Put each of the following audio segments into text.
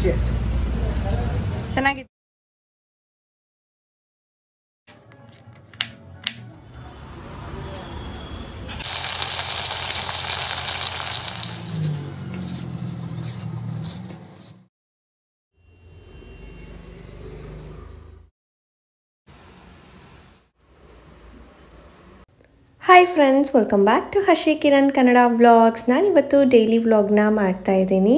Cheese ಚೆನ್ನಾಗಿದೆ. Hi friends, welcome back to Harshi Kiran Kannada vlogs. ನಾನಿವತ್ತು daily ವ್ಲಾಗ್ನ ಮಾಡ್ತಾಯಿದ್ದೀನಿ.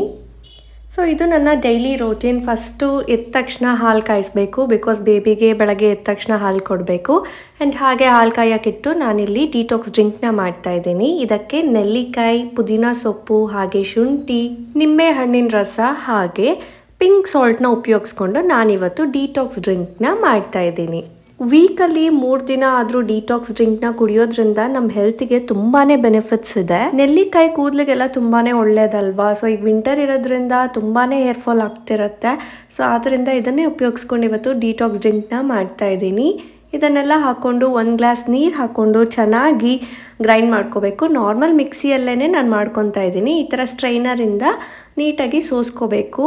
ಸೊ ಇದು ನನ್ನ ಡೈಲಿ ರೋಟೀನ್. ಫಸ್ಟು ಎದ್ದ ತಕ್ಷಣ ಹಾಲು ಕಾಯಿಸ್ಬೇಕು, ಬಿಕಾಸ್ ಬೇಬಿಗೆ ಬೆಳಗ್ಗೆ ಎದ್ದ ತಕ್ಷಣ ಹಾಲು ಕೊಡಬೇಕು. ಆ್ಯಂಡ್ ಹಾಗೆ ಹಾಲು ಕಾಯೋಕ್ಕಿಟ್ಟು ನಾನಿಲ್ಲಿ ಡಿಟಾಕ್ಸ್ ಡ್ರಿಂಕ್ನ ಮಾಡ್ತಾಯಿದ್ದೀನಿ. ಇದಕ್ಕೆ ನೆಲ್ಲಿಕಾಯಿ, ಪುದೀನ ಸೊಪ್ಪು, ಹಾಗೆ ಶುಂಠಿ, ನಿಂಬೆ ಹಣ್ಣಿನ ರಸ ಹಾಗೆ ಪಿಂಕ್ ಸಾಲ್ಟ್ನ ಉಪಯೋಗಿಸ್ಕೊಂಡು ನಾನಿವತ್ತು ಡಿಟಾಕ್ಸ್ ಡ್ರಿಂಕ್ನ ಮಾಡ್ತಾಯಿದ್ದೀನಿ. ವೀಕಲ್ಲಿ 3 ದಿನ ಆದರೂ ಡಿಟಾಕ್ಸ್ ಡ್ರಿಂಕ್ನ ಕುಡಿಯೋದ್ರಿಂದ ನಮ್ಮ ಹೆಲ್ತಿಗೆ ತುಂಬಾ ಬೆನಿಫಿಟ್ಸ್ ಇದೆ. ನೆಲ್ಲಿಕಾಯಿ ಕೂದಲಿಗೆಲ್ಲ ತುಂಬಾ ಒಳ್ಳೇದಲ್ವಾ. ಸೊ ಈಗ ವಿಂಟರ್ ಇರೋದ್ರಿಂದ ತುಂಬಾ ಹೇರ್ ಫಾಲ್ ಆಗ್ತಿರುತ್ತೆ. ಸೊ ಆದ್ದರಿಂದ ಇದನ್ನೇ ಉಪಯೋಗಿಸ್ಕೊಂಡು ಇವತ್ತು ಡಿಟಾಕ್ಸ್ ಡ್ರಿಂಕ್ನ ಮಾಡ್ತಾಯಿದ್ದೀನಿ. ಇದನ್ನೆಲ್ಲ ಹಾಕ್ಕೊಂಡು 1 ಗ್ಲಾಸ್ ನೀರು ಹಾಕ್ಕೊಂಡು ಚೆನ್ನಾಗಿ ಗ್ರೈಂಡ್ ಮಾಡ್ಕೋಬೇಕು. ನಾರ್ಮಲ್ ಮಿಕ್ಸಿಯಲ್ಲೇ ನಾನು ಮಾಡ್ಕೊತಾ ಇದ್ದೀನಿ. ಈ ಥರ ಸ್ಟ್ರೈನರಿಂದ ನೀಟಾಗಿ ಸೋಸ್ಕೋಬೇಕು.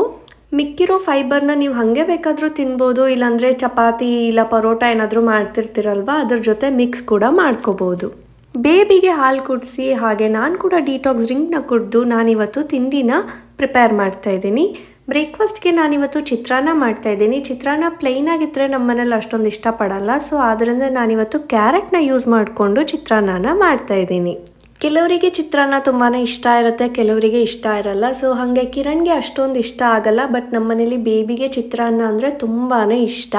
ಮಿಕ್ಕಿರೋ ಫೈಬರ್ನ ನೀವು ಹಾಗೆ ಬೇಕಾದರೂ ತಿನ್ಬೋದು, ಇಲ್ಲಾಂದರೆ ಚಪಾತಿ ಇಲ್ಲ ಪರೋಟ ಏನಾದರೂ ಮಾಡ್ತಿರ್ತೀರಲ್ವ, ಅದ್ರ ಜೊತೆ ಮಿಕ್ಸ್ ಕೂಡ ಮಾಡ್ಕೋಬೋದು. ಬೇಬಿಗೆ ಹಾಲು ಕುಡಿಸಿ ಹಾಗೆ ನಾನು ಕೂಡ ಡಿಟಾಕ್ಸ್ ಡ್ರಿಂಕ್ನ ಕುಡಿದು ನಾನಿವತ್ತು ತಿಂಡಿನ ಪ್ರಿಪೇರ್ ಮಾಡ್ತಾಯಿದ್ದೀನಿ. ಬ್ರೇಕ್ಫಾಸ್ಟ್ಗೆ ನಾನಿವತ್ತು ಚಿತ್ರಾನ್ನ ಮಾಡ್ತಾಯಿದ್ದೀನಿ. ಚಿತ್ರಾನ್ನ ಪ್ಲೈನ್ ಆಗಿದ್ದರೆ ನಮ್ಮ ಮನೇಲಿ ಅಷ್ಟೊಂದು ಇಷ್ಟಪಡಲ್ಲ. ಸೊ ಆದ್ದರಿಂದ ನಾನಿವತ್ತು ಕ್ಯಾರೆಟ್ನ ಯೂಸ್ ಮಾಡಿಕೊಂಡು ಚಿತ್ರಾನ್ನ ಮಾಡ್ತಾಯಿದ್ದೀನಿ. ಕೆಲವರಿಗೆ ಚಿತ್ರಾನ್ನ ತುಂಬಾ ಇಷ್ಟ ಇರುತ್ತೆ, ಕೆಲವರಿಗೆ ಇಷ್ಟ ಇರಲ್ಲ. ಸೊ ಹಾಗೆ ಕಿರಣ್ಗೆ ಅಷ್ಟೊಂದು ಇಷ್ಟ ಆಗಲ್ಲ. ಬಟ್ ನಮ್ಮ ಮನೇಲಿ ಬೇಬಿಗೆ ಚಿತ್ರಾನ್ನ ಅಂದರೆ ತುಂಬಾ ಇಷ್ಟ.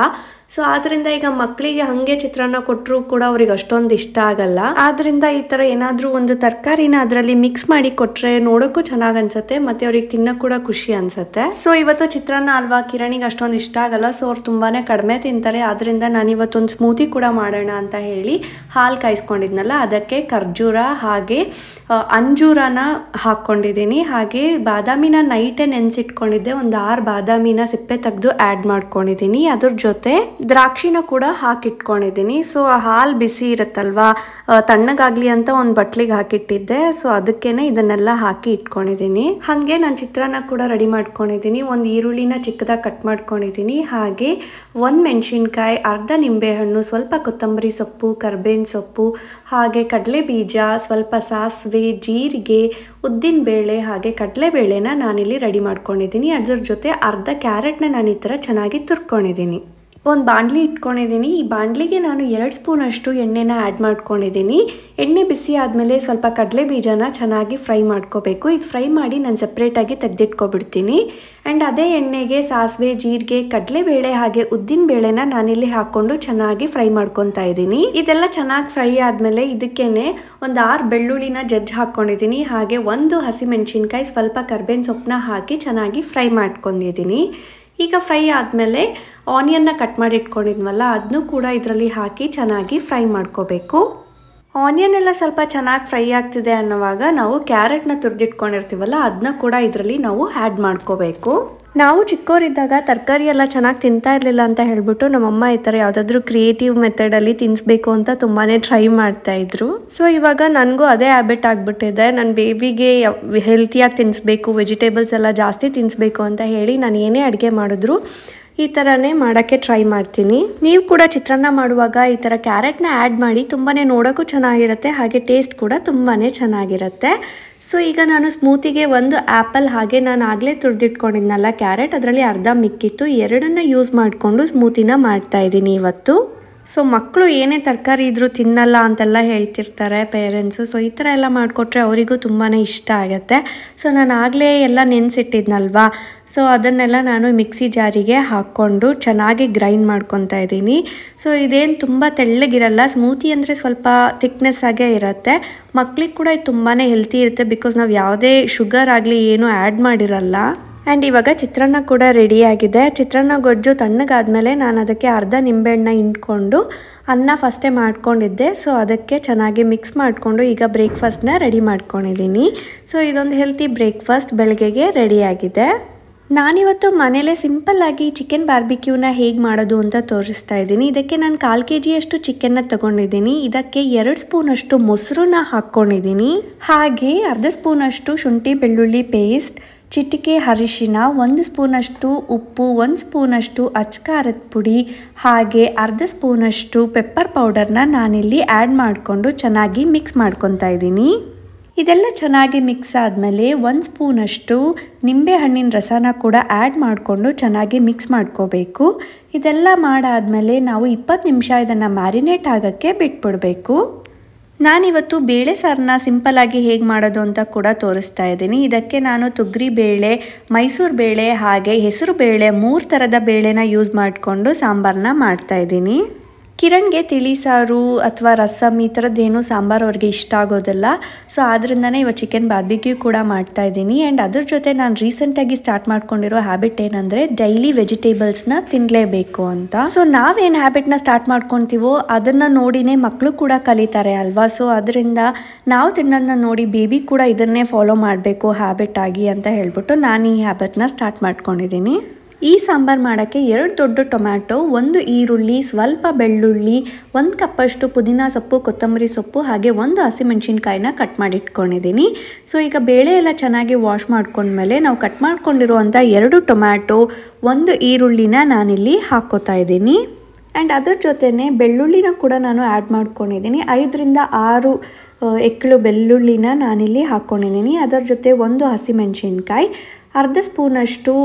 ಸೊ ಆದ್ದರಿಂದ ಈಗ ಮಕ್ಕಳಿಗೆ ಹಾಗೆ ಚಿತ್ರಾನ್ನ ಕೊಟ್ಟರು ಕೂಡ ಅವ್ರಿಗೆ ಅಷ್ಟೊಂದು ಇಷ್ಟ ಆಗಲ್ಲ. ಆದ್ದರಿಂದ ಈ ಥರ ಏನಾದರೂ ಒಂದು ತರಕಾರಿನ ಅದರಲ್ಲಿ ಮಿಕ್ಸ್ ಮಾಡಿ ಕೊಟ್ಟರೆ ನೋಡೋಕ್ಕೂ ಚೆನ್ನಾಗಿ ಅನ್ಸುತ್ತೆ, ಮತ್ತು ಅವ್ರಿಗೆ ತಿನ್ನೋಕೆ ಕೂಡ ಖುಷಿ ಅನ್ಸುತ್ತೆ. ಸೊ ಇವತ್ತು ಚಿತ್ರಾನ್ನ ಅಲ್ವಾ, ಕಿರಣಿಗೆ ಅಷ್ಟೊಂದು ಇಷ್ಟ ಆಗಲ್ಲ. ಸೊ ಅವ್ರು ತುಂಬಾ ಕಡಿಮೆ ತಿಂತಾರೆ. ಆದ್ದರಿಂದ ನಾನು ಇವತ್ತೊಂದು ಸ್ಮೂತಿ ಕೂಡ ಮಾಡೋಣ ಅಂತ ಹೇಳಿ ಹಾಲು ಕಾಯಿಸ್ಕೊಂಡಿದ್ನಲ್ಲ, ಅದಕ್ಕೆ ಖರ್ಜೂರ ಹಾಗೆ ಅಂಜೂರನ ಹಾಕ್ಕೊಂಡಿದ್ದೀನಿ. ಹಾಗೆ ಬಾದಾಮಿನ ನೈಟೇ ನೆನೆಸಿಟ್ಕೊಂಡಿದ್ದೆ. ಒಂದು 6 ಬಾದಾಮಿನ ಸಿಪ್ಪೆ ತೆಗೆದು ಆ್ಯಡ್ ಮಾಡ್ಕೊಂಡಿದ್ದೀನಿ. ಅದ್ರ ಜೊತೆ ದ್ರಾಕ್ಷಿನ ಕೂಡ ಹಾಕಿಟ್ಕೊಂಡಿದ್ದೀನಿ. ಸೊ ಹಾಲು ಬಿಸಿ ಇರುತ್ತಲ್ವಾ, ತಣ್ಣಗಾಗಲಿ ಅಂತ ಒಂದು ಬಟ್ಲಿಗೆ ಹಾಕಿಟ್ಟಿದ್ದೆ. ಸೊ ಅದಕ್ಕೇನೆ ಇದನ್ನೆಲ್ಲ ಹಾಕಿ ಇಟ್ಕೊಂಡಿದ್ದೀನಿ. ಹಾಗೆ ನಾನು ಚಿತ್ರಾನ್ನ ಕೂಡ ರೆಡಿ ಮಾಡ್ಕೊಂಡಿದ್ದೀನಿ. ಒಂದು ಈರುಳ್ಳಿನ ಚಿಕ್ಕದಾಗಿ ಕಟ್ ಮಾಡ್ಕೊಂಡಿದ್ದೀನಿ. ಹಾಗೆ 1 ಮೆಣಸಿನ್ಕಾಯಿ, ಅರ್ಧ ನಿಂಬೆಹಣ್ಣು, ಸ್ವಲ್ಪ ಕೊತ್ತಂಬರಿ ಸೊಪ್ಪು, ಕರ್ಬೇವಿನ ಸೊಪ್ಪು, ಹಾಗೆ ಕಡಲೆ ಬೀಜ, ಸ್ವಲ್ಪ ಸಾಸಿವೆ, ಜೀರಿಗೆ, ಉದ್ದಿನ ಬೇಳೆ ಹಾಗೆ ಕಡಲೆಬೇಳೆನ ನಾನಿಲ್ಲಿ ರೆಡಿ ಮಾಡ್ಕೊಂಡಿದ್ದೀನಿ. ಅದ್ರ ಜೊತೆ ಅರ್ಧ ಕ್ಯಾರೆಟ್ನ ನಾನು ಈ ಥರ ಚೆನ್ನಾಗಿ ತುರ್ಕೊಂಡಿದ್ದೀನಿ. ಒಂದು ಬಾಣಲಿ ಇಟ್ಕೊಂಡಿದ್ದೀನಿ. ಈ ಬಾಣಲಿಗೆ ನಾನು 2 ಸ್ಪೂನಷ್ಟು ಎಣ್ಣೆನ ಆ್ಯಡ್ ಮಾಡ್ಕೊಂಡಿದ್ದೀನಿ. ಎಣ್ಣೆ ಬಿಸಿ ಆದಮೇಲೆ ಸ್ವಲ್ಪ ಕಡಲೆ ಬೀಜನ ಚೆನ್ನಾಗಿ ಫ್ರೈ ಮಾಡ್ಕೋಬೇಕು. ಇದು ಫ್ರೈ ಮಾಡಿ ನಾನು ಸಪ್ರೇಟಾಗಿ ತೆಗೆದಿಟ್ಕೊಬಿಡ್ತೀನಿ. ಆ್ಯಂಡ್ ಅದೇ ಎಣ್ಣೆಗೆ ಸಾಸಿವೆ, ಜೀರಿಗೆ, ಕಡಲೆಬೇಳೆ ಹಾಗೆ ಉದ್ದಿನ ಬೇಳೆನ ನಾನಿಲ್ಲಿ ಹಾಕ್ಕೊಂಡು ಚೆನ್ನಾಗಿ ಫ್ರೈ ಮಾಡ್ಕೊತಾ ಇದ್ದೀನಿ. ಇದೆಲ್ಲ ಚೆನ್ನಾಗಿ ಫ್ರೈ ಆದಮೇಲೆ ಇದಕ್ಕೇನೆ ಒಂದು 6 ಬೆಳ್ಳುಳ್ಳಿನ ಜಜ್ಜಿ ಹಾಕ್ಕೊಂಡಿದ್ದೀನಿ. ಹಾಗೆ 1 ಹಸಿಮೆಣಸಿನ್ಕಾಯಿ, ಸ್ವಲ್ಪ ಕರ್ಬೇವಿನ ಸೊಪ್ಪನ್ನ ಹಾಕಿ ಚೆನ್ನಾಗಿ ಫ್ರೈ ಮಾಡ್ಕೊಂಡಿದ್ದೀನಿ. ಈಗ ಫ್ರೈ ಆದಮೇಲೆ ಆನಿಯನ್ನ ಕಟ್ ಮಾಡಿ ಇಟ್ಕೊಂಡಿದ್ವಲ್ಲ, ಅದನ್ನು ಕೂಡ ಇದರಲ್ಲಿ ಹಾಕಿ ಚೆನ್ನಾಗಿ ಫ್ರೈ ಮಾಡ್ಕೋಬೇಕು. ಆನಿಯನ್ ಎಲ್ಲ ಸ್ವಲ್ಪ ಚೆನ್ನಾಗಿ ಫ್ರೈ ಆಗ್ತಿದೆ ಅನ್ನೋವಾಗ ನಾವು ಕ್ಯಾರೆಟ್ನ ತುರಿದಿಟ್ಕೊಂಡಿರ್ತೀವಲ್ಲ, ಅದನ್ನ ಕೂಡ ಇದರಲ್ಲಿ ನಾವು ಆ್ಯಡ್ ಮಾಡ್ಕೋಬೇಕು. ನಾವು ಚಿಕ್ಕವರಿದ್ದಾಗ ತರಕಾರಿ ಎಲ್ಲ ಚೆನ್ನಾಗಿ ತಿಂತಾ ಇರಲಿಲ್ಲ ಅಂತ ಹೇಳ್ಬಿಟ್ಟು ನಮ್ಮಮ್ಮ ಈ ಥರ ಯಾವುದಾದ್ರೂ ಕ್ರಿಯೇಟಿವ್ ಮೆಥಡಲ್ಲಿ ತಿನ್ನಿಸ್ಬೇಕು ಅಂತ ತುಂಬಾ ಟ್ರೈ ಮಾಡ್ತಾಯಿದ್ರು. ಸೊ ಇವಾಗ ನನಗೂ ಅದೇ ಹ್ಯಾಬಿಟ್ ಆಗಿಬಿಟ್ಟಿದೆ. ನನ್ನ ಬೇಬಿಗೆ ಹೆಲ್ತಿಯಾಗಿ ತಿನ್ನಿಸ್ಬೇಕು, ವೆಜಿಟೇಬಲ್ಸ್ ಎಲ್ಲ ಜಾಸ್ತಿ ತಿನ್ನಿಸ್ಬೇಕು ಅಂತ ಹೇಳಿ ನಾನು ಏನೇ ಅಡುಗೆ ಮಾಡಿದ್ರು ಈ ಥರನೇ ಮಾಡೋಕ್ಕೆ ಟ್ರೈ ಮಾಡ್ತೀನಿ. ನೀವು ಕೂಡ ಚಿತ್ರಾನ್ನ ಮಾಡುವಾಗ ಈ ಥರ ಕ್ಯಾರೆಟ್ನ ಆ್ಯಡ್ ಮಾಡಿ. ತುಂಬಾ ನೋಡೋಕ್ಕೂ ಚೆನ್ನಾಗಿರುತ್ತೆ, ಹಾಗೆ ಟೇಸ್ಟ್ ಕೂಡ ತುಂಬಾ ಚೆನ್ನಾಗಿರುತ್ತೆ. ಸೊ ಈಗ ನಾನು ಸ್ಮೂತಿಗೆ 1 ಆ್ಯಪಲ್ ಹಾಗೆ ನಾನು ಆಗಲೇ ತುರಿದಿಟ್ಕೊಂಡಿದ್ನಲ್ಲ ಕ್ಯಾರೆಟ್, ಅದರಲ್ಲಿ ಅರ್ಧ ಮಿಕ್ಕಿತ್ತು. 2 ಯೂಸ್ ಮಾಡಿಕೊಂಡು ಸ್ಮೂತಿನ ಮಾಡ್ತಾಯಿದ್ದೀನಿ ಇವತ್ತು. ಸೊ ಮಕ್ಕಳು ಏನೇ ತರಕಾರಿ ಇದ್ದರೂ ತಿನ್ನಲ್ಲ ಅಂತೆಲ್ಲ ಹೇಳ್ತಿರ್ತಾರೆ ಪೇರೆಂಟ್ಸು. ಸೊ ಈ ಥರ ಎಲ್ಲ ಮಾಡಿಕೊಟ್ರೆ ಅವರಿಗೂ ತುಂಬಾ ಇಷ್ಟ ಆಗುತ್ತೆ. ಸೊ ನಾನು ಆಗಲೇ ಎಲ್ಲ ನೆನೆಸಿಟ್ಟಿದ್ನಲ್ವಾ, ಸೊ ಅದನ್ನೆಲ್ಲ ನಾನು ಮಿಕ್ಸಿ ಜಾರಿಗೆ ಹಾಕ್ಕೊಂಡು ಚೆನ್ನಾಗಿ ಗ್ರೈಂಡ್ ಮಾಡ್ಕೊತಾ ಇದ್ದೀನಿ. ಸೊ ಇದೇನು ತುಂಬ ತೆಳ್ಳಗಿರಲ್ಲ, ಸ್ಮೂತಿ ಅಂದರೆ ಸ್ವಲ್ಪ ಥಿಕ್ನೆಸ್ ಆಗೇ ಇರುತ್ತೆ. ಮಕ್ಳಿಗೆ ಕೂಡ ಇದು ತುಂಬಾ ಹೆಲ್ತಿ ಇರುತ್ತೆ, ಬಿಕಾಸ್ ನಾವು ಯಾವುದೇ ಶುಗರ್ ಆಗಲಿ ಏನೂ ಆ್ಯಡ್ ಮಾಡಿರಲ್ಲ. ಆ್ಯಂಡ್ ಇವಾಗ ಚಿತ್ರಾನ್ನ ಕೂಡ ರೆಡಿಯಾಗಿದೆ. ಚಿತ್ರಾನ್ನ ಗೊಜ್ಜು ತಣ್ಣಗಾದ್ಮೇಲೆ ನಾನು ಅದಕ್ಕೆ ಅರ್ಧ ನಿಂಬೆಹಣ್ಣ ಹಿಂಡ್ಕೊಂಡು ಅನ್ನ ಫಸ್ಟೇ ಮಾಡ್ಕೊಂಡಿದ್ದೆ. ಸೊ ಅದಕ್ಕೆ ಚೆನ್ನಾಗಿ ಮಿಕ್ಸ್ ಮಾಡಿಕೊಂಡು ಈಗ ಬ್ರೇಕ್ಫಾಸ್ಟ್ನ ರೆಡಿ ಮಾಡ್ಕೊಂಡಿದ್ದೀನಿ. ಸೊ ಇದೊಂದು ಹೆಲ್ತಿ ಬ್ರೇಕ್ಫಾಸ್ಟ್ ಬೆಳಗ್ಗೆಗೆ ರೆಡಿಯಾಗಿದೆ. ನಾನಿವತ್ತು ಮನೇಲೇ ಸಿಂಪಲ್ಲಾಗಿ ಚಿಕನ್ ಬಾರ್ಬಿಕ್ಯೂನ ಹೇಗೆ ಮಾಡೋದು ಅಂತ ತೋರಿಸ್ತಾ ಇದ್ದೀನಿ. ಇದಕ್ಕೆ ನಾನು 1/4 kg ಚಿಕನ್ನ ತೊಗೊಂಡಿದ್ದೀನಿ. ಇದಕ್ಕೆ 2 ಸ್ಪೂನಷ್ಟು ಮೊಸರನ್ನ ಹಾಕ್ಕೊಂಡಿದ್ದೀನಿ. ಹಾಗೆ ಅರ್ಧ ಸ್ಪೂನಷ್ಟು ಶುಂಠಿ ಬೆಳ್ಳುಳ್ಳಿ ಪೇಸ್ಟ್, ಚಿಟಿಕೆ ಅರಿಶಿನ, 1 ಸ್ಪೂನಷ್ಟು ಉಪ್ಪು, 1 ಸ್ಪೂನಷ್ಟು ಅಚ್ಕಾರದ ಪುಡಿ ಹಾಗೆ ಅರ್ಧ ಸ್ಪೂನಷ್ಟು ಪೆಪ್ಪರ್ ಪೌಡರ್ನ ನಾನಿಲ್ಲಿ ಆ್ಯಡ್ ಮಾಡಿಕೊಂಡು ಚೆನ್ನಾಗಿ ಮಿಕ್ಸ್ ಮಾಡ್ಕೊತಾ ಇದ್ದೀನಿ. ಇದೆಲ್ಲ ಚೆನ್ನಾಗಿ ಮಿಕ್ಸ್ ಆದಮೇಲೆ 1 ಸ್ಪೂನಷ್ಟು ನಿಂಬೆ ಹಣ್ಣಿನ ರಸನ ಕೂಡ ಆ್ಯಡ್ ಮಾಡಿಕೊಂಡು ಚೆನ್ನಾಗಿ ಮಿಕ್ಸ್ ಮಾಡ್ಕೋಬೇಕು. ಇದೆಲ್ಲ ಮಾಡಾದಮೇಲೆ ನಾವು 20 ನಿಮಿಷ ಇದನ್ನು ಮ್ಯಾರಿನೇಟ್ ಆಗೋಕ್ಕೆ ಬಿಟ್ಬಿಡಬೇಕು. ನಾನಿವತ್ತು ಬೇಳೆ ಸಾರನ್ನ ಸಿಂಪಲ್ಲಾಗಿ ಹೇಗೆ ಮಾಡೋದು ಅಂತ ಕೂಡ ತೋರಿಸ್ತಾ ಇದ್ದೀನಿ. ಇದಕ್ಕೆ ನಾನು ತೊಗರಿ ಬೇಳೆ, ಮೈಸೂರು ಬೇಳೆ ಹಾಗೆ ಹೆಸರು ಬೇಳೆ 3 ಥರದ ಬೇಳೆನ ಯೂಸ್ ಮಾಡಿಕೊಂಡು ಸಾಂಬಾರನ್ನ ಮಾಡ್ತಾಯಿದ್ದೀನಿ. ಕಿರಣ್ಗೆ ತಿಳಿ ಸಾರು ಅಥವಾ ರಸಮ್ ಈ ಥರದ್ದೇನು ಸಾಂಬಾರು ಅವ್ರಿಗೆ ಇಷ್ಟ ಆಗೋದಿಲ್ಲ. ಸೊ ಆದ್ರಿಂದನೇ ಇವತ್ತು ಚಿಕನ್ ಬಾರ್ಬಿಕ್ಯೂ ಕೂಡ ಮಾಡ್ತಾ ಇದ್ದೀನಿ. ಆ್ಯಂಡ್ ಅದ್ರ ಜೊತೆ ನಾನು ರೀಸೆಂಟಾಗಿ ಸ್ಟಾರ್ಟ್ ಮಾಡ್ಕೊಂಡಿರೋ ಹ್ಯಾಬಿಟ್ ಏನಂದರೆ ಡೈಲಿ ವೆಜಿಟೇಬಲ್ಸ್ನ ತಿನ್ನಲೇಬೇಕು ಅಂತ. ಸೊ ನಾವೇನು ಹ್ಯಾಬಿಟ್ನ ಸ್ಟಾರ್ಟ್ ಮಾಡ್ಕೊತೀವೋ ಅದನ್ನು ನೋಡಿನೇ ಮಕ್ಕಳು ಕೂಡ ಕಲಿತಾರೆ ಅಲ್ವಾ. ಸೊ ಅದರಿಂದ ನಾವು ತಿನ್ನೋದನ್ನ ನೋಡಿ ಬೇಬಿ ಕೂಡ ಇದನ್ನೇ ಫಾಲೋ ಮಾಡಬೇಕು ಹ್ಯಾಬಿಟ್ ಆಗಿ ಅಂತ ಹೇಳ್ಬಿಟ್ಟು ನಾನು ಈ ಹ್ಯಾಬಿಟ್ನ ಸ್ಟಾರ್ಟ್ ಮಾಡ್ಕೊಂಡಿದ್ದೀನಿ. ಈ ಸಾಂಬಾರು ಮಾಡೋಕ್ಕೆ 2 ದೊಡ್ಡ ಟೊಮ್ಯಾಟೊ, 1 ಈರುಳ್ಳಿ, ಸ್ವಲ್ಪ ಬೆಳ್ಳುಳ್ಳಿ, 1 ಕಪ್ಪಷ್ಟು ಪುದೀನ ಸೊಪ್ಪು, ಕೊತ್ತಂಬರಿ ಸೊಪ್ಪು ಹಾಗೆ 1 ಹಸಿಮೆಣಸಿನ್ಕಾಯಿನ ಕಟ್ ಮಾಡಿ ಇಟ್ಕೊಂಡಿದ್ದೀನಿ. ಸೊ ಈಗ ಬೇಳೆ ಎಲ್ಲ ಚೆನ್ನಾಗಿ ವಾಶ್ ಮಾಡ್ಕೊಂಡ್ಮೇಲೆ ನಾವು ಕಟ್ ಮಾಡ್ಕೊಂಡಿರುವಂಥ 2 ಟೊಮ್ಯಾಟೊ, 1 ಈರುಳ್ಳಿನ ನಾನಿಲ್ಲಿ ಹಾಕ್ಕೋತಾ ಇದ್ದೀನಿ. ಆ್ಯಂಡ್ ಅದ್ರ ಜೊತೆನೇ ಬೆಳ್ಳುಳ್ಳಿನ ಕೂಡ ನಾನು ಆ್ಯಡ್ ಮಾಡ್ಕೊಂಡಿದ್ದೀನಿ. 5 ರಿಂದ 6 ಎಕ್ಕಳು ಬೆಳ್ಳುಳ್ಳಿನ ನಾನಿಲ್ಲಿ ಹಾಕ್ಕೊಂಡಿದ್ದೀನಿ. ಅದರ ಜೊತೆ 1 ಹಸಿಮೆಣಸಿನ್ಕಾಯಿ, ಅರ್ಧ ಸ್ಪೂನಷ್ಟು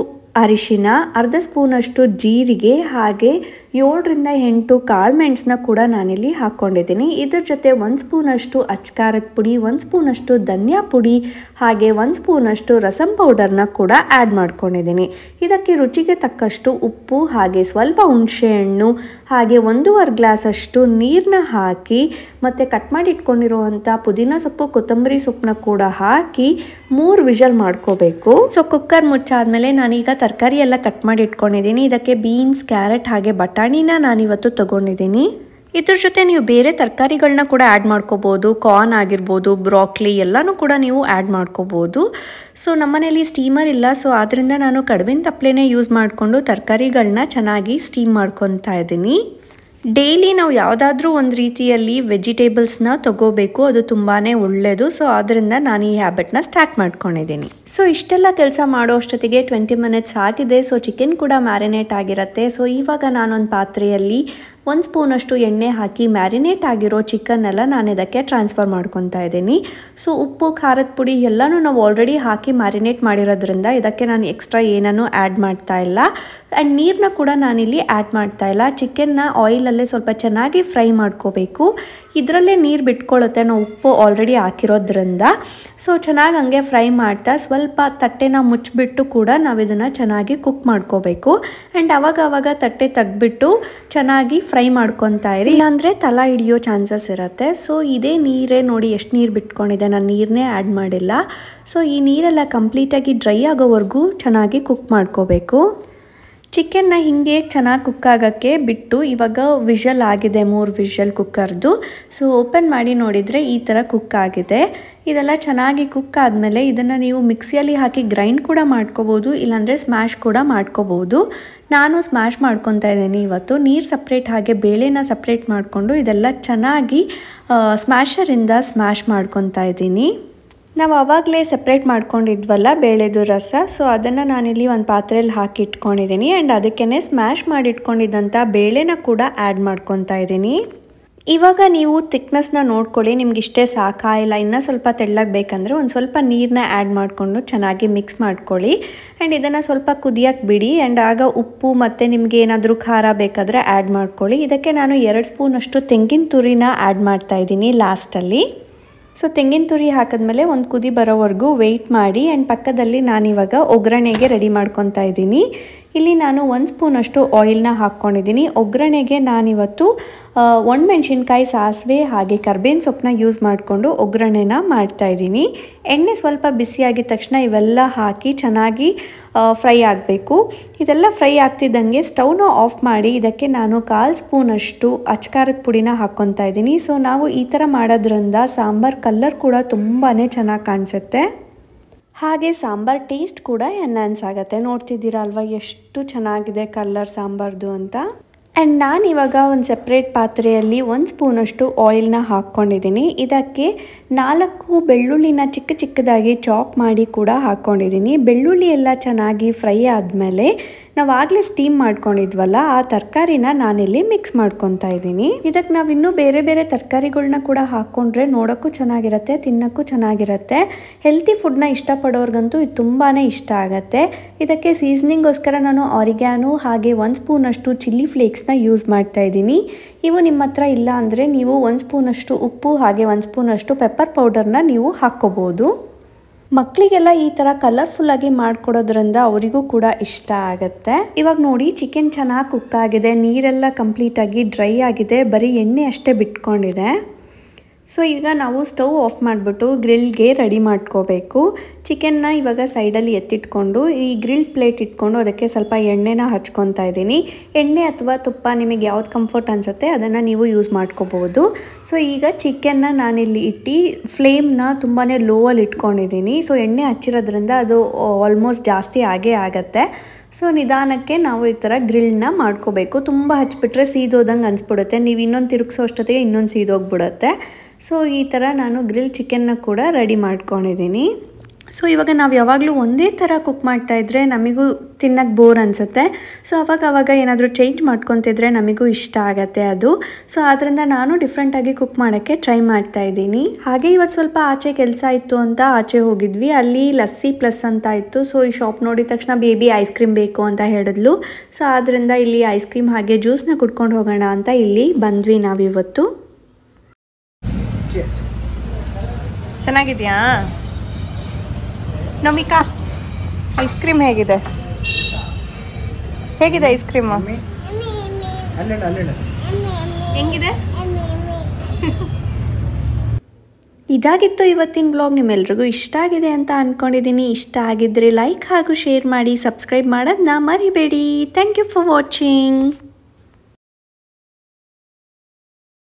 ಅರಿಶಿನ, ಅರ್ಧ ಸ್ಪೂನಷ್ಟು ಜೀರಿಗೆ ಹಾಗೆ 7 ರಿಂದ 8 ಕಾಳುಮೆಣಸನ್ನ ಕೂಡ ನಾನಿಲ್ಲಿ ಹಾಕ್ಕೊಂಡಿದ್ದೀನಿ. ಇದ್ರ ಜೊತೆ 1 ಸ್ಪೂನಷ್ಟು ಅಚ್ಕಾರದ ಪುಡಿ, 1 ಸ್ಪೂನಷ್ಟು ಧನಿಯಾ ಪುಡಿ ಹಾಗೆ 1 ಸ್ಪೂನಷ್ಟು ರಸಮ್ ಪೌಡರ್ನ ಕೂಡ ಆ್ಯಡ್ ಮಾಡ್ಕೊಂಡಿದ್ದೀನಿ. ಇದಕ್ಕೆ ರುಚಿಗೆ ತಕ್ಕಷ್ಟು ಉಪ್ಪು ಹಾಗೆ ಸ್ವಲ್ಪ ಹುಣಸೆಹಣ್ಣು ಹಾಗೆ 1.5 ಗ್ಲಾಸಷ್ಟು ನೀರನ್ನ ಹಾಕಿ ಮತ್ತು ಕಟ್ ಮಾಡಿ ಇಟ್ಕೊಂಡಿರುವಂಥ ಪುದೀನ ಸೊಪ್ಪು, ಕೊತ್ತಂಬರಿ ಸೊಪ್ಪನ್ನ ಕೂಡ ಹಾಕಿ 3 ವಿಷಲ್ ಮಾಡ್ಕೋಬೇಕು. ಸೊ ಕುಕ್ಕರ್ ಮುಚ್ಚಾದ್ಮೇಲೆ ನಾನೀಗ ತರಕಾರಿ ಎಲ್ಲ ಕಟ್ ಮಾಡಿ ಇಟ್ಕೊಂಡಿದ್ದೀನಿ. ಇದಕ್ಕೆ ಬೀನ್ಸ್, ಕ್ಯಾರೆಟ್ ಹಾಗೆ ಬಟಾಣಿನ ನಾನಿವತ್ತು ತೊಗೊಂಡಿದ್ದೀನಿ. ಇದ್ರ ಜೊತೆ ನೀವು ಬೇರೆ ತರಕಾರಿಗಳನ್ನ ಕೂಡ ಆ್ಯಡ್ ಮಾಡ್ಕೋಬೋದು. ಕಾರ್ನ್ ಆಗಿರ್ಬೋದು, ಬ್ರಾಕ್ಲಿ ಎಲ್ಲನೂ ಕೂಡ ನೀವು ಆ್ಯಡ್ ಮಾಡ್ಕೋಬೋದು. ಸೊ ನಮ್ಮನೇಲಿ ಸ್ಟೀಮರ್ ಇಲ್ಲ, ಸೊ ಆದ್ದರಿಂದ ನಾನು ಕಡುಬಿನ ತಪ್ಪಲೆನೇ ಯೂಸ್ ಮಾಡಿಕೊಂಡು ತರಕಾರಿಗಳನ್ನ ಚೆನ್ನಾಗಿ ಸ್ಟೀಮ್ ಮಾಡ್ಕೊತಾ ಇದ್ದೀನಿ. ಡೈಲಿ ನಾವು ಯಾವುದಾದ್ರೂ ಒಂದು ರೀತಿಯಲ್ಲಿ ವೆಜಿಟೇಬಲ್ಸ್ನ ತೊಗೋಬೇಕು, ಅದು ತುಂಬಾ ಒಳ್ಳೆಯದು. ಸೊ ಆದ್ದರಿಂದ ನಾನು ಈ ಹ್ಯಾಬಿಟ್ನ ಸ್ಟಾರ್ಟ್ ಮಾಡ್ಕೊಂಡಿದ್ದೀನಿ. ಸೊ ಇಷ್ಟೆಲ್ಲ ಕೆಲಸ ಮಾಡೋ ಅಷ್ಟೊತ್ತಿಗೆ 20 ಮಿನಿಟ್ಸ್ ಆಗಿದೆ. ಸೊ ಚಿಕನ್ ಕೂಡ ಮ್ಯಾರಿನೇಟ್ ಆಗಿರುತ್ತೆ. ಸೊ ಇವಾಗ ನಾನೊಂದು ಪಾತ್ರೆಯಲ್ಲಿ 1 ಸ್ಪೂನಷ್ಟು ಎಣ್ಣೆ ಹಾಕಿ ಮ್ಯಾರಿನೇಟ್ ಆಗಿರೋ ಚಿಕನ್ನೆಲ್ಲ ನಾನು ಇದಕ್ಕೆ ಟ್ರಾನ್ಸ್ಫರ್ ಮಾಡ್ಕೊತಾ ಇದ್ದೀನಿ. ಸೊ ಉಪ್ಪು, ಖಾರದ ಪುಡಿ ಎಲ್ಲನೂ ನಾವು ಆಲ್ರೆಡಿ ಹಾಕಿ ಮ್ಯಾರಿನೇಟ್ ಮಾಡಿರೋದ್ರಿಂದ ಇದಕ್ಕೆ ನಾನು ಎಕ್ಸ್ಟ್ರಾ ಏನನ್ನೂ ಆ್ಯಡ್ ಮಾಡ್ತಾ ಇಲ್ಲ. ಆ್ಯಂಡ್ ನೀರನ್ನ ಕೂಡ ನಾನಿಲ್ಲಿ ಆ್ಯಡ್ ಮಾಡ್ತಾ ಇಲ್ಲ. ಚಿಕನ್ನ ಆಯಿಲಲ್ಲೇ ಸ್ವಲ್ಪ ಚೆನ್ನಾಗಿ ಫ್ರೈ ಮಾಡ್ಕೋಬೇಕು. ಇದರಲ್ಲೇ ನೀರು ಬಿಟ್ಕೊಳ್ಳುತ್ತೆ ನಾವು ಉಪ್ಪು ಆಲ್ರೆಡಿ ಹಾಕಿರೋದ್ರಿಂದ. ಸೊ ಚೆನ್ನಾಗಿ ಹಂಗೆ ಫ್ರೈ ಮಾಡ್ತಾ ಸ್ವಲ್ಪ ತಟ್ಟೆನ ಮುಚ್ಚಿಬಿಟ್ಟು ಕೂಡ ನಾವು ಇದನ್ನು ಚೆನ್ನಾಗಿ ಕುಕ್ ಮಾಡ್ಕೋಬೇಕು. ಆ್ಯಂಡ್ ಅವಾಗ ತಟ್ಟೆ ತೆಗ್ದುಬಿಟ್ಟು ಚೆನ್ನಾಗಿ ಫ್ರೈ ಮಾಡ್ಕೊತಾ ಇರಿ, ಇಲ್ಲಾಂದರೆ ತಲ ಹಿಡಿಯೋ ಚಾನ್ಸಸ್ ಇರುತ್ತೆ. ಸೊ ಇದೇ ನೀರೇ ನೋಡಿ ಎಷ್ಟು ನೀರು ಬಿಟ್ಕೊಂಡಿದೆ, ನಾನು ನೀರನ್ನೇ ಆ್ಯಡ್ ಮಾಡಿಲ್ಲ. ಸೊ ಈ ನೀರೆಲ್ಲ ಕಂಪ್ಲೀಟಾಗಿ ಡ್ರೈ ಆಗೋವರೆಗೂ ಚೆನ್ನಾಗಿ ಕುಕ್ ಮಾಡ್ಕೋಬೇಕು. ಚಿಕನ್ನ ಹಿಂಗೆ ಚೆನ್ನಾಗಿ ಕುಕ್ ಆಗೋಕ್ಕೆ ಬಿಟ್ಟು ಇವಾಗ ವಿಷಲ್ ಆಗಿದೆ, 3 ವಿಷಲ್ ಕುಕ್ಕರ್ದು. ಸೊ ಓಪನ್ ಮಾಡಿ ನೋಡಿದರೆ ಈ ಥರ ಕುಕ್ ಆಗಿದೆ. ಇದೆಲ್ಲ ಚೆನ್ನಾಗಿ ಕುಕ್ ಆದಮೇಲೆ ಇದನ್ನು ನೀವು ಮಿಕ್ಸಿಯಲ್ಲಿ ಹಾಕಿ ಗ್ರೈಂಡ್ ಕೂಡ ಮಾಡ್ಕೋಬೋದು, ಇಲ್ಲಾಂದರೆ ಸ್ಮ್ಯಾಶ್ ಕೂಡ ಮಾಡ್ಕೋಬೋದು. ನಾನು ಸ್ಮ್ಯಾಶ್ ಮಾಡ್ಕೊತಾ ಇದ್ದೀನಿ ಇವತ್ತು. ನೀರು ಸಪ್ರೇಟ್ ಹಾಗೆ ಬೇಳೆನ ಸಪ್ರೇಟ್ ಮಾಡಿಕೊಂಡು ಇದೆಲ್ಲ ಚೆನ್ನಾಗಿ ಸ್ಮ್ಯಾಶರಿಂದ ಸ್ಮ್ಯಾಶ್ ಮಾಡ್ಕೊತಾ ಇದ್ದೀನಿ. ನಾವು ಆವಾಗಲೇ ಸಪ್ರೇಟ್ ಮಾಡ್ಕೊಂಡಿದ್ವಲ್ಲ ಬೇಳೆದು ರಸ, ಸೊ ಅದನ್ನು ನಾನಿಲ್ಲಿ ಒಂದು ಪಾತ್ರೆಯಲ್ಲಿ ಹಾಕಿ ಇಟ್ಕೊಂಡಿದ್ದೀನಿ. ಆ್ಯಂಡ್ ಅದಕ್ಕೇ ಸ್ಮ್ಯಾಶ್ ಮಾಡಿ ಇಟ್ಕೊಂಡಿದ್ದಂಥ ಬೇಳೆನ ಕೂಡ ಆ್ಯಡ್ ಮಾಡ್ಕೊತಾ ಇದ್ದೀನಿ. ಇವಾಗ ನೀವು ಥಿಕ್ನೆಸ್ನ ನೋಡ್ಕೊಳ್ಳಿ, ನಿಮ್ಗೆ ಇಷ್ಟೇ ಸಾಕಾ ಇಲ್ಲ ಇನ್ನೂ ಸ್ವಲ್ಪ ತೆಳ್ಳಗೆ ಬೇಕಂದರೆ ಒಂದು ಸ್ವಲ್ಪ ನೀರನ್ನ ಆ್ಯಡ್ ಮಾಡಿಕೊಂಡು ಚೆನ್ನಾಗಿ ಮಿಕ್ಸ್ ಮಾಡ್ಕೊಳ್ಳಿ. ಆ್ಯಂಡ್ ಇದನ್ನು ಸ್ವಲ್ಪ ಕುದಿಯೋಕ್ಕೆ ಬಿಡಿ. ಆ್ಯಂಡ್ ಆಗ ಉಪ್ಪು ಮತ್ತು ನಿಮಗೆ ಏನಾದರೂ ಖಾರ ಬೇಕಾದರೆ ಆ್ಯಡ್ ಮಾಡ್ಕೊಳ್ಳಿ. ಇದಕ್ಕೆ ನಾನು 2 ಸ್ಪೂನಷ್ಟು ತೆಂಗಿನ ತುರಿನ ಆ್ಯಡ್ ಮಾಡ್ತಾಯಿದ್ದೀನಿ ಲಾಸ್ಟಲ್ಲಿ. ಸೊ ತೆಂಗಿನ ತುರಿ ಹಾಕಿದ್ಮೇಲೆ ಒಂದು ಕುದಿ ಬರೋವರೆಗೂ ವೆಯ್ಟ್ ಮಾಡಿ. ಆ್ಯಂಡ್ ಪಕ್ಕದಲ್ಲಿ ನಾನಿವಾಗ ಒಗ್ಗರಣೆಗೆ ರೆಡಿ ಮಾಡ್ಕೊತಾ ಇದ್ದೀನಿ. ಇಲ್ಲಿ ನಾನು 1 ಸ್ಪೂನಷ್ಟು ಆಯಿಲ್ನ ಹಾಕ್ಕೊಂಡಿದ್ದೀನಿ. ಒಗ್ಗರಣೆಗೆ ನಾನಿವತ್ತು ಒಣಮೆಣಸಿನ್ಕಾಯಿ, ಸಾಸಿವೆ ಹಾಗೆ ಕರ್ಬೇವಿನ ಸೊಪ್ಪನ್ನ ಯೂಸ್ ಮಾಡಿಕೊಂಡು ಒಗ್ಗರಣೆನ ಮಾಡ್ತಾಯಿದ್ದೀನಿ. ಎಣ್ಣೆ ಸ್ವಲ್ಪ ಬಿಸಿಯಾಗಿದ ತಕ್ಷಣ ಇವೆಲ್ಲ ಹಾಕಿ ಚೆನ್ನಾಗಿ ಫ್ರೈ ಆಗಬೇಕು. ಇದೆಲ್ಲ ಫ್ರೈ ಆಗ್ತಿದ್ದಂಗೆ ಸ್ಟವ್ನ ಆಫ್ ಮಾಡಿ ಇದಕ್ಕೆ ನಾನು 1/4 ಸ್ಪೂನಷ್ಟು ಅಚ್ಕಾರದ ಪುಡಿನ ಹಾಕ್ಕೊತಾ ಇದ್ದೀನಿ. ಸೊ ನಾವು ಈ ಥರ ಮಾಡೋದ್ರಿಂದ ಸಾಂಬಾರ್ ಕಲರ್ ಕೂಡ ತುಂಬಾ ಚೆನ್ನಾಗಿ ಕಾಣಿಸುತ್ತೆ. ಹಾಗೆ ಸಾಂಬಾರ್ ಟೇಸ್ಟ್ ಕೂಡ ಎನ್ಹಾನ್ಸ್ ಆಗುತ್ತೆ. ನೋಡ್ತಿದ್ದೀರಾ ಅಲ್ವಾ ಎಷ್ಟು ಚೆನ್ನಾಗಿದೆ ಕಲರ್ ಸಾಂಬಾರ್ದು ಅಂತ. ಆ್ಯಂಡ್ ನಾನು ಇವಾಗ ಒಂದು ಸೆಪ್ರೇಟ್ ಪಾತ್ರೆಯಲ್ಲಿ 1 ಸ್ಪೂನಷ್ಟು ಆಯಿಲ್ನ ಹಾಕ್ಕೊಂಡಿದ್ದೀನಿ. ಇದಕ್ಕೆ 4 ಬೆಳ್ಳುಳ್ಳಿನ ಚಿಕ್ಕ ಚಿಕ್ಕದಾಗಿ ಚಾಪ್ ಮಾಡಿ ಕೂಡ ಹಾಕ್ಕೊಂಡಿದ್ದೀನಿ. ಬೆಳ್ಳುಳ್ಳಿ ಎಲ್ಲ ಚೆನ್ನಾಗಿ ಫ್ರೈ ಆದಮೇಲೆ ನಾವು ಆಗಲೇ ಸ್ಟೀಮ್ ಮಾಡ್ಕೊಂಡಿದ್ವಲ್ಲ ಆ ತರಕಾರಿನ ನಾನಿಲ್ಲಿ ಮಿಕ್ಸ್ ಮಾಡ್ಕೊತಾ ಇದ್ದೀನಿ. ಇದಕ್ಕೆ ನಾವು ಇನ್ನೂ ಬೇರೆ ಬೇರೆ ತರಕಾರಿಗಳನ್ನ ಕೂಡ ಹಾಕ್ಕೊಂಡ್ರೆ ನೋಡೋಕ್ಕೂ ಚೆನ್ನಾಗಿರುತ್ತೆ, ತಿನ್ನೋಕ್ಕೂ ಚೆನ್ನಾಗಿರುತ್ತೆ. ಹೆಲ್ತಿ ಫುಡ್ನ ಇಷ್ಟಪಡೋರ್ಗಂತೂ ಇದು ತುಂಬಾ ಇಷ್ಟ ಆಗುತ್ತೆ. ಇದಕ್ಕೆ ಸೀಸನಿಂಗೋಸ್ಕರ ನಾನು ಆರಿಗ್ಯಾನೋ ಹಾಗೆ 1 ಸ್ಪೂನಷ್ಟು ಚಿಲ್ಲಿ ಫ್ಲೇಕ್ಸ್ನ ಯೂಸ್ ಮಾಡ್ತಾ ಇದ್ದೀನಿ. ಇವು ನಿಮ್ಮ ಹತ್ರ ಇಲ್ಲ ಅಂದರೆ ನೀವು 1 ಸ್ಪೂನಷ್ಟು ಉಪ್ಪು ಹಾಗೆ 1 ಸ್ಪೂನಷ್ಟು ಪೆಪ್ಪರ್ ಪೌಡರ್ನ ನೀವು ಹಾಕ್ಕೋಬೋದು. ಮಕ್ಕಳಿಗೆಲ್ಲ ಈ ಥರ ಕಲರ್ಫುಲ್ಲಾಗಿ ಮಾಡಿಕೊಡೋದ್ರಿಂದ ಅವರಿಗೂ ಕೂಡ ಇಷ್ಟ ಆಗುತ್ತೆ. ಇವಾಗ ನೋಡಿ ಚಿಕನ್ ಚೆನ್ನಾಗಿ ಕುಕ್ ಆಗಿದೆ, ನೀರೆಲ್ಲ ಕಂಪ್ಲೀಟಾಗಿ ಡ್ರೈ ಆಗಿದೆ, ಬರೀ ಎಣ್ಣೆ ಅಷ್ಟೇ ಬಿಟ್ಕೊಂಡಿದೆ. ಸೊ ಈಗ ನಾವು ಸ್ಟವ್ ಆಫ್ ಮಾಡಿಬಿಟ್ಟು ಗ್ರಿಲ್ಗೆ ರೆಡಿ ಮಾಡ್ಕೋಬೇಕು. ಚಿಕನ್ನ ಇವಾಗ ಸೈಡಲ್ಲಿ ಎತ್ತಿಟ್ಕೊಂಡು ಈ ಗ್ರಿಲ್ ಪ್ಲೇಟ್ ಇಟ್ಕೊಂಡು ಅದಕ್ಕೆ ಸ್ವಲ್ಪ ಎಣ್ಣೆನ ಹಚ್ಕೊತಾ ಇದ್ದೀನಿ. ಎಣ್ಣೆ ಅಥವಾ ತುಪ್ಪ ನಿಮಗೆ ಯಾವ್ದು ಕಂಫರ್ಟ್ ಅನಿಸುತ್ತೆ ಅದನ್ನು ನೀವು ಯೂಸ್ ಮಾಡ್ಕೋಬೋದು. ಸೊ ಈಗ ಚಿಕನ್ನ ನಾನಿಲ್ಲಿ ಇಟ್ಟು ಫ್ಲೇಮ್ನ ತುಂಬಾ ಲೋವಲ್ಲಿ ಇಟ್ಕೊಂಡಿದ್ದೀನಿ. ಸೊ ಎಣ್ಣೆ ಹಚ್ಚಿರೋದ್ರಿಂದ ಅದು ಆಲ್ಮೋಸ್ಟ್ ಜಾಸ್ತಿ ಆಗೇ ಆಗುತ್ತೆ. ಸೊ ನಿಧಾನಕ್ಕೆ ನಾವು ಈ ಥರ ಗ್ರಿಲ್ನ ಮಾಡ್ಕೋಬೇಕು. ತುಂಬ ಹಚ್ಬಿಟ್ರೆ ಸೀದೋದಂಗೆ ಅನಿಸ್ಬಿಡುತ್ತೆ, ನೀವು ಇನ್ನೊಂದು ತಿರುಗಿಸೋ ಅಷ್ಟೊತ್ತಿಗೆ ಇನ್ನೊಂದು ಸೀದೋಗ್ಬಿಡುತ್ತೆ. ಸೊ ಈ ಥರ ನಾನು ಗ್ರಿಲ್ ಚಿಕನ್ನ ಕೂಡ ರೆಡಿ ಮಾಡ್ಕೊಂಡಿದ್ದೀನಿ. ಸೊ ಇವಾಗ ನಾವು ಯಾವಾಗಲೂ ಒಂದೇ ಥರ ಕುಕ್ ಮಾಡ್ತಾಯಿದ್ರೆ ನಮಗೂ ತಿನ್ನೋಕ್ಕೆ ಬೋರ್ ಅನಿಸುತ್ತೆ. ಸೊ ಅವಾಗ ಏನಾದರೂ ಚೇಂಜ್ ಮಾಡ್ಕೊತಿದ್ರೆ ನಮಗೂ ಇಷ್ಟ ಆಗುತ್ತೆ ಅದು. ಸೊ ಆದ್ದರಿಂದ ನಾನು ಡಿಫ್ರೆಂಟಾಗಿ ಕುಕ್ ಮಾಡೋಕ್ಕೆ ಟ್ರೈ ಮಾಡ್ತಾಯಿದ್ದೀನಿ. ಹಾಗೆ ಇವತ್ತು ಸ್ವಲ್ಪ ಆಚೆ ಕೆಲಸ ಇತ್ತು ಅಂತ ಆಚೆ ಹೋಗಿದ್ವಿ. ಅಲ್ಲಿ ಲಸ್ಸಿ ಪ್ಲಸ್ ಅಂತ ಇತ್ತು. ಸೊ ಈ ಶಾಪ್ ನೋಡಿದ ತಕ್ಷಣ ಬೇಬಿ ಐಸ್ ಕ್ರೀಮ್ ಬೇಕು ಅಂತ ಹೇಳಿದ್ಲು. ಸೊ ಆದ್ದರಿಂದ ಇಲ್ಲಿ ಐಸ್ ಕ್ರೀಮ್ ಹಾಗೆ ಜ್ಯೂಸ್ನ ಕುಡ್ಕೊಂಡು ಹೋಗೋಣ ಅಂತ ಇಲ್ಲಿ ಬಂದ್ವಿ ನಾವಿವತ್ತು. ಚೆನ್ನಾಗಿದೆಯಾ ನಮಿಕಾ? ಐಸ್ ಕ್ರೀಮ್ ಹೇಗಿದೆ ಐಸ್ ಕ್ರೀಮ್ ಹೆಂಗಿದೆ? ಇದಾಗಿತ್ತು ಇವತ್ತಿನ ವ್ಲಾಗ್. ನಿಮ್ಮೆಲ್ರಿಗೂ ಇಷ್ಟ ಆಗಿದೆ ಅಂತ ಅಂದ್ಕೊಂಡಿದ್ದೀನಿ. ಇಷ್ಟ ಆಗಿದ್ದರೆ ಲೈಕ್ ಹಾಗೂ ಶೇರ್ ಮಾಡಿ, ಸಬ್ಸ್ಕ್ರೈಬ್ ಮಾಡೋದನ್ನ ಮರಿಬೇಡಿ. Thank you for watching.